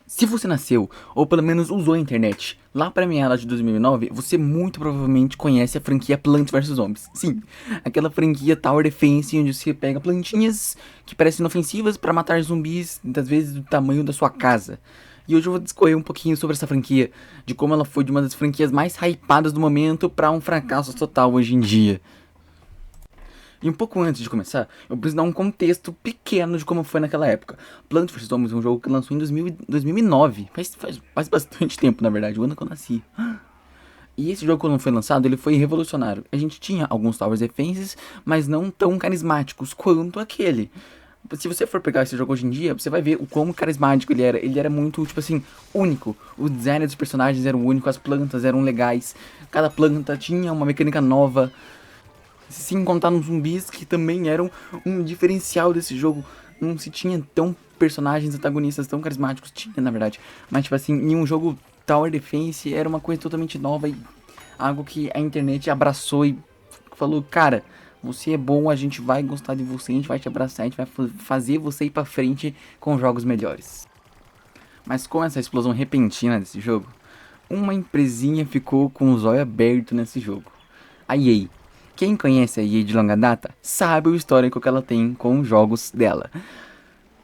Se você nasceu, ou pelo menos usou a internet, lá pra meados de 2009, você muito provavelmente conhece a franquia Plants vs Zombies. Sim, aquela franquia Tower Defense onde você pega plantinhas que parecem inofensivas pra matar zumbis, muitas vezes do tamanho da sua casa. E hoje eu vou discorrer um pouquinho sobre essa franquia, de como ela foi de uma das franquias mais hypadas do momento pra um fracasso total hoje em dia. E um pouco antes de começar, eu preciso dar um contexto pequeno de como foi naquela época. Plants vs Zombies é um jogo que lançou em 2009. Faz bastante tempo, na verdade, o ano que eu nasci. E esse jogo, quando foi lançado, ele foi revolucionário. A gente tinha alguns Tower Defenses, mas não tão carismáticos quanto aquele. Se você for pegar esse jogo hoje em dia, você vai ver o quão carismático ele era. Ele era muito, tipo assim, único. O design dos personagens era único, as plantas eram legais. Cada planta tinha uma mecânica nova. Sem contar nos zumbis, que também eram um diferencial desse jogo. Não se tinha tão personagens antagonistas tão carismáticos. Tinha, na verdade. Mas, tipo assim, em um jogo Tower Defense era uma coisa totalmente nova e algo que a internet abraçou e falou, cara, você é bom, a gente vai gostar de você, a gente vai te abraçar, a gente vai fazer você ir pra frente com jogos melhores. Mas com essa explosão repentina desse jogo, uma empresinha ficou com os olhos abertos nesse jogo. A EA. Quem conhece a EA de longa data sabe o histórico que ela tem com os jogos dela.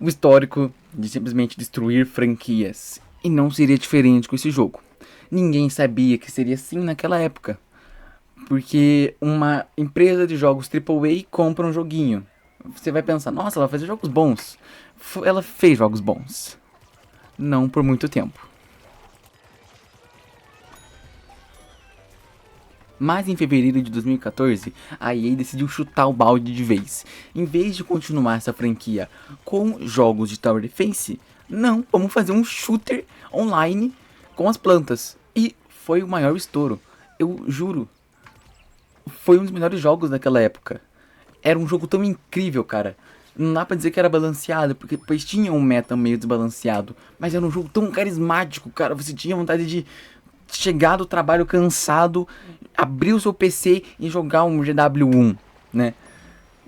O histórico de simplesmente destruir franquias. E não seria diferente com esse jogo. Ninguém sabia que seria assim naquela época. Porque uma empresa de jogos AAA compra um joguinho. Você vai pensar, nossa, ela vai fazer jogos bons. Ela fez jogos bons. Não por muito tempo. Mas em fevereiro de 2014, a EA decidiu chutar o balde de vez. Em vez de continuar essa franquia com jogos de Tower Defense, não, vamos fazer um shooter online com as plantas. E foi o maior estouro. Eu juro, foi um dos melhores jogos daquela época. Era um jogo tão incrível, cara. Não dá pra dizer que era balanceado, porque pois tinha um meta meio desbalanceado. Mas era um jogo tão carismático, cara. Você tinha vontade de chegar do trabalho cansado, abrir o seu PC e jogar um GW1, né?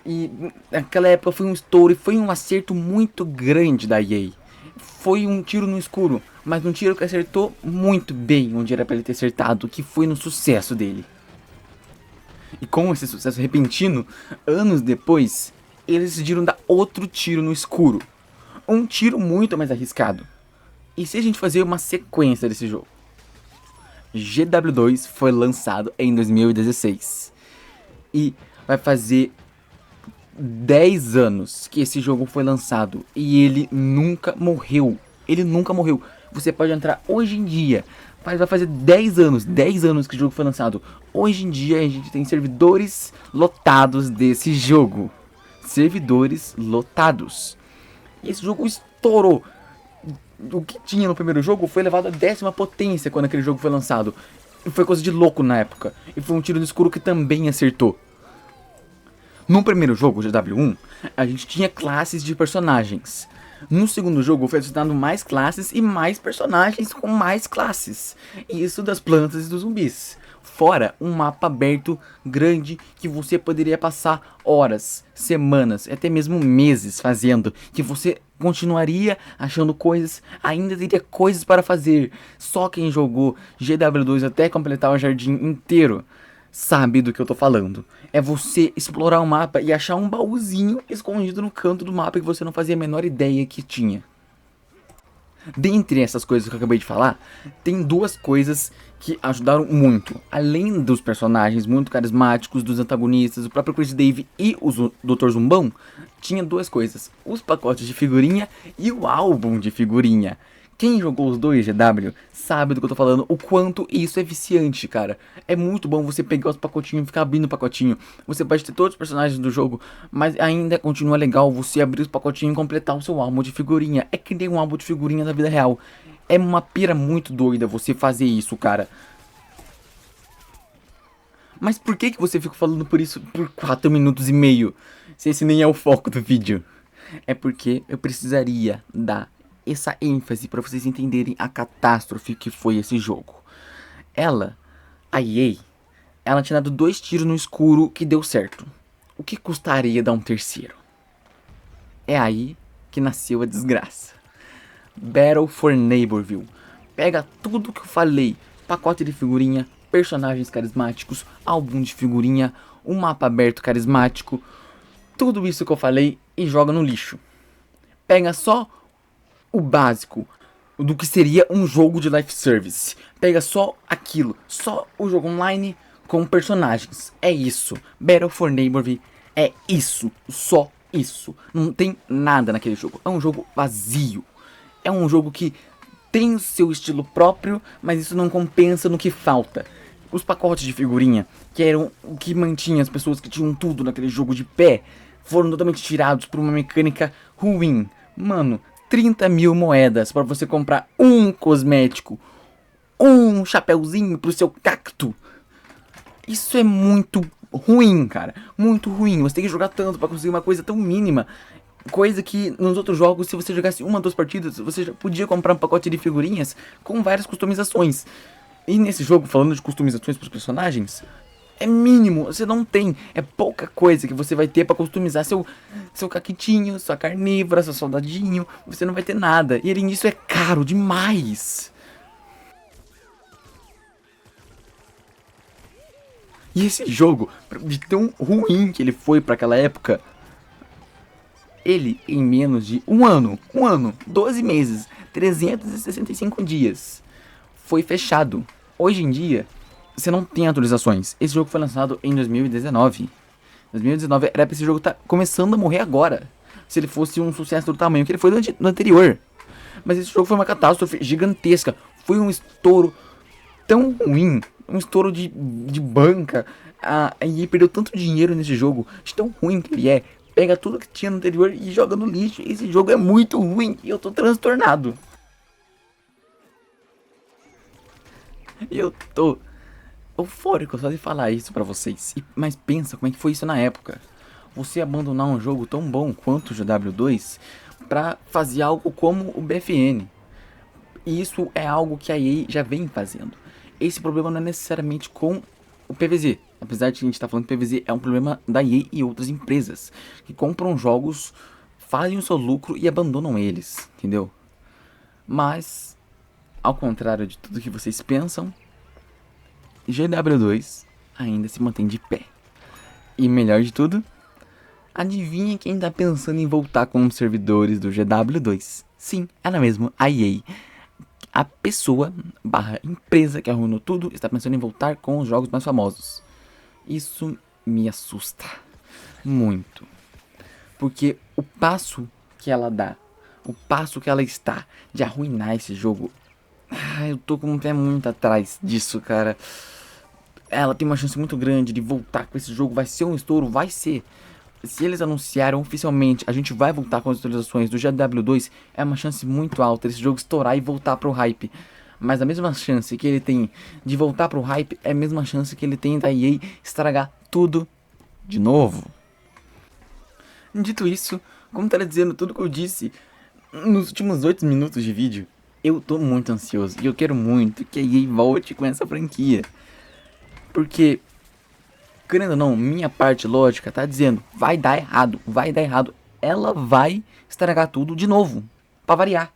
E naquela época foi um estouro e foi um acerto muito grande da EA. Foi um tiro no escuro, mas um tiro que acertou muito bem onde era pra ele ter acertado, que foi no sucesso dele. E com esse sucesso repentino, anos depois, eles decidiram dar outro tiro no escuro. Um tiro muito mais arriscado. E se a gente fazer uma sequência desse jogo? GW2 foi lançado em 2016. E vai fazer 10 anos que esse jogo foi lançado. E ele nunca morreu. Ele nunca morreu. Você pode entrar hoje em dia. Vai fazer 10 anos que o jogo foi lançado. Hoje em dia a gente tem servidores lotados desse jogo. Servidores lotados. E esse jogo estourou. O que tinha no primeiro jogo foi levado à 10ª potência quando aquele jogo foi lançado. E foi coisa de louco na época. E foi um tiro no escuro que também acertou. No primeiro jogo, GW1, a gente tinha classes de personagens. No segundo jogo foi adicionado mais classes e mais personagens com mais classes. Isso das plantas e dos zumbis. Fora um mapa aberto grande que você poderia passar horas, semanas, até mesmo meses fazendo. Que você continuaria achando coisas, ainda teria coisas para fazer. Só quem jogou GW2 até completar o jardim inteiro sabe do que eu tô falando. É você explorar o mapa e achar um baúzinho escondido no canto do mapa que você não fazia a menor ideia que tinha. Dentre essas coisas que eu acabei de falar, tem duas coisas que ajudaram muito. Além dos personagens muito carismáticos, dos antagonistas, o próprio Chris Dave e o Dr. Zumbão, tinha duas coisas. Os pacotes de figurinha e o álbum de figurinha. Quem jogou os dois GW sabe do que eu tô falando, o quanto isso é viciante, cara. É muito bom você pegar os pacotinhos e ficar abrindo o pacotinho. Você pode ter todos os personagens do jogo, mas ainda continua legal você abrir os pacotinhos e completar o seu álbum de figurinha. É que nem um álbum de figurinha da vida real. É uma pira muito doida você fazer isso, cara. Mas por que você fica falando por isso por 4 minutos e meio? Se esse nem é o foco do vídeo. É porque eu precisaria dar essa ênfase para vocês entenderem a catástrofe que foi esse jogo. A EA, ela tinha dado 2 tiros no escuro que deu certo. O que custaria dar um terceiro? É aí que nasceu a desgraça. Battle for Neighborville. Pega tudo que eu falei, pacote de figurinha, personagens carismáticos, álbum de figurinha, um mapa aberto carismático, tudo isso que eu falei e joga no lixo. Pega só o básico do que seria um jogo de life service. Pega só aquilo, só o jogo online com personagens. É isso. Battle for Neighborville é isso, só isso. Não tem nada naquele jogo. É um jogo vazio. É um jogo que tem o seu estilo próprio, mas isso não compensa no que falta. Os pacotes de figurinha, que eram o que mantinha as pessoas que tinham tudo naquele jogo de pé, foram totalmente tirados por uma mecânica ruim. Mano, 30 mil moedas para você comprar um cosmético, um chapéuzinho pro seu cacto. Isso é muito ruim, cara. Muito ruim. Você tem que jogar tanto para conseguir uma coisa tão mínima. Coisa que nos outros jogos, se você jogasse uma ou duas partidas, você já podia comprar um pacote de figurinhas com várias customizações. E nesse jogo, falando de customizações para os personagens, é mínimo, você não tem. É pouca coisa que você vai ter para customizar seu caquitinho, sua carnívora, seu soldadinho. Você não vai ter nada. E ele nisso é caro demais. E esse jogo, de tão ruim que ele foi para aquela época, ele em menos de um ano, 12 meses, 365 dias, foi fechado. Hoje em dia, você não tem atualizações. Esse jogo foi lançado em 2019. 2019 era pra esse jogo estar começando a morrer agora. Se ele fosse um sucesso do tamanho que ele foi no anterior. Mas esse jogo foi uma catástrofe gigantesca. Foi um estouro tão ruim. Um estouro de banca. A EA perdeu tanto dinheiro nesse jogo. De tão ruim que ele é. Pega tudo que tinha no anterior e joga no lixo. Esse jogo é muito ruim e eu tô transtornado. Eu tô eufórico só de falar isso pra vocês. Mas pensa como é que foi isso na época. Você abandonar um jogo tão bom quanto o GW2 pra fazer algo como o BFN. E isso é algo que a EA já vem fazendo. Esse problema não é necessariamente com o PvZ. Apesar de a gente estar falando que o PvZ é um problema da EA e outras empresas que compram jogos, fazem o seu lucro e abandonam eles, entendeu? Mas, ao contrário de tudo que vocês pensam, GW2 ainda se mantém de pé. E melhor de tudo, adivinha quem tá pensando em voltar com os servidores do GW2? Sim, ela mesma, a EA. A pessoa barra empresa que arruinou tudo está pensando em voltar com os jogos mais famosos. Isso me assusta muito. Porque o passo que ela dá, o passo que ela está de arruinar esse jogo, eu tô com o pé muito atrás disso, cara. Ela tem uma chance muito grande de voltar com esse jogo. Vai ser um estouro? Vai ser. Se eles anunciaram oficialmente, a gente vai voltar com as atualizações do GW2, é uma chance muito alta desse jogo estourar e voltar pro hype. Mas a mesma chance que ele tem de voltar pro hype é a mesma chance que ele tem da EA estragar tudo de novo. Dito isso, como tá dizendo tudo que eu disse nos últimos 8 minutos de vídeo, eu tô muito ansioso e eu quero muito que a EA volte com essa franquia. Porque, querendo ou não, minha parte lógica tá dizendo, vai dar errado, vai dar errado. Ela vai estragar tudo de novo, pra variar.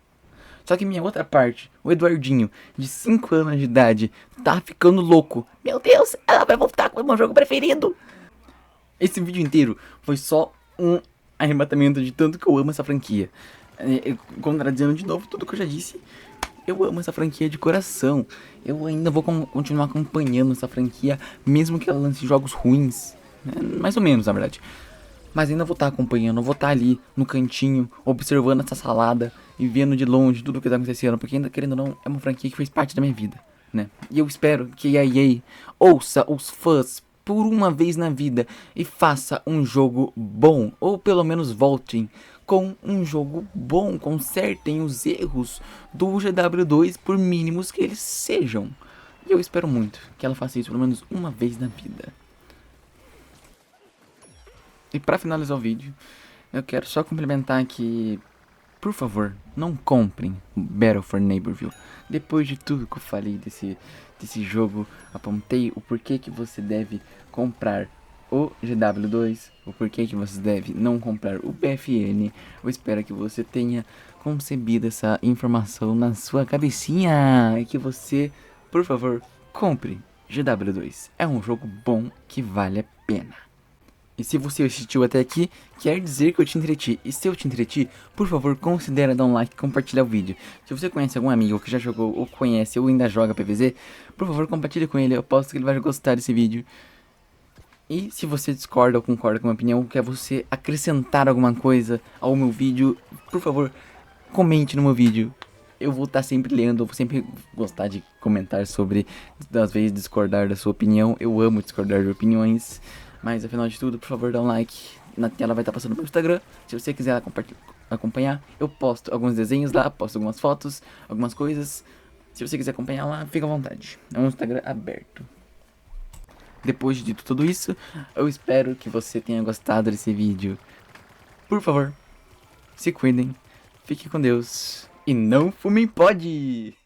Só que minha outra parte, o Eduardinho, de 5 anos de idade, tá ficando louco. Meu Deus, ela vai voltar com o meu jogo preferido. Esse vídeo inteiro foi só um arrebatamento de tanto que eu amo essa franquia. Contradizendo de novo tudo que eu já disse, eu amo essa franquia de coração. Eu ainda vou continuar acompanhando essa franquia, mesmo que ela lance jogos ruins. Mais ou menos, na verdade. Mas ainda vou estar acompanhando, vou estar ali no cantinho, observando essa salada e vendo de longe tudo o que está acontecendo. Porque ainda, querendo ou não, é uma franquia que fez parte da minha vida, né? E eu espero que a EA ouça os fãs por uma vez na vida e faça um jogo bom. Ou pelo menos voltem com um jogo bom, consertem os erros do GW2 por mínimos que eles sejam. E eu espero muito que ela faça isso pelo menos uma vez na vida. E pra finalizar o vídeo, eu quero só complementar que, por favor, não comprem Battle for Neighborville. Depois de tudo que eu falei desse jogo, apontei o porquê que você deve comprar o GW2, o porquê que você deve não comprar o BFN. Eu espero que você tenha concebida essa informação na sua cabecinha e que você, por favor, compre GW2. É um jogo bom que vale a pena. E se você assistiu até aqui, quer dizer que eu te entreti. E se eu te entreti, por favor, considere dar um like e compartilhar o vídeo. Se você conhece algum amigo que já jogou ou conhece ou ainda joga PvZ, por favor, compartilhe com ele. Eu aposto que ele vai gostar desse vídeo. E se você discorda ou concorda com a minha opinião, quer você acrescentar alguma coisa ao meu vídeo, por favor, comente no meu vídeo. Eu vou estar sempre lendo, eu vou sempre gostar de comentar sobre, às vezes, discordar da sua opinião. Eu amo discordar de opiniões. Mas, afinal de tudo, por favor, dá um like. Na tela vai estar passando meu Instagram. Se você quiser acompanhar, eu posto alguns desenhos lá, posto algumas fotos, algumas coisas. Se você quiser acompanhar lá, fica à vontade. É um Instagram aberto. Depois de dito tudo isso, eu espero que você tenha gostado desse vídeo. Por favor, se cuidem, fiquem com Deus e não fumem pod!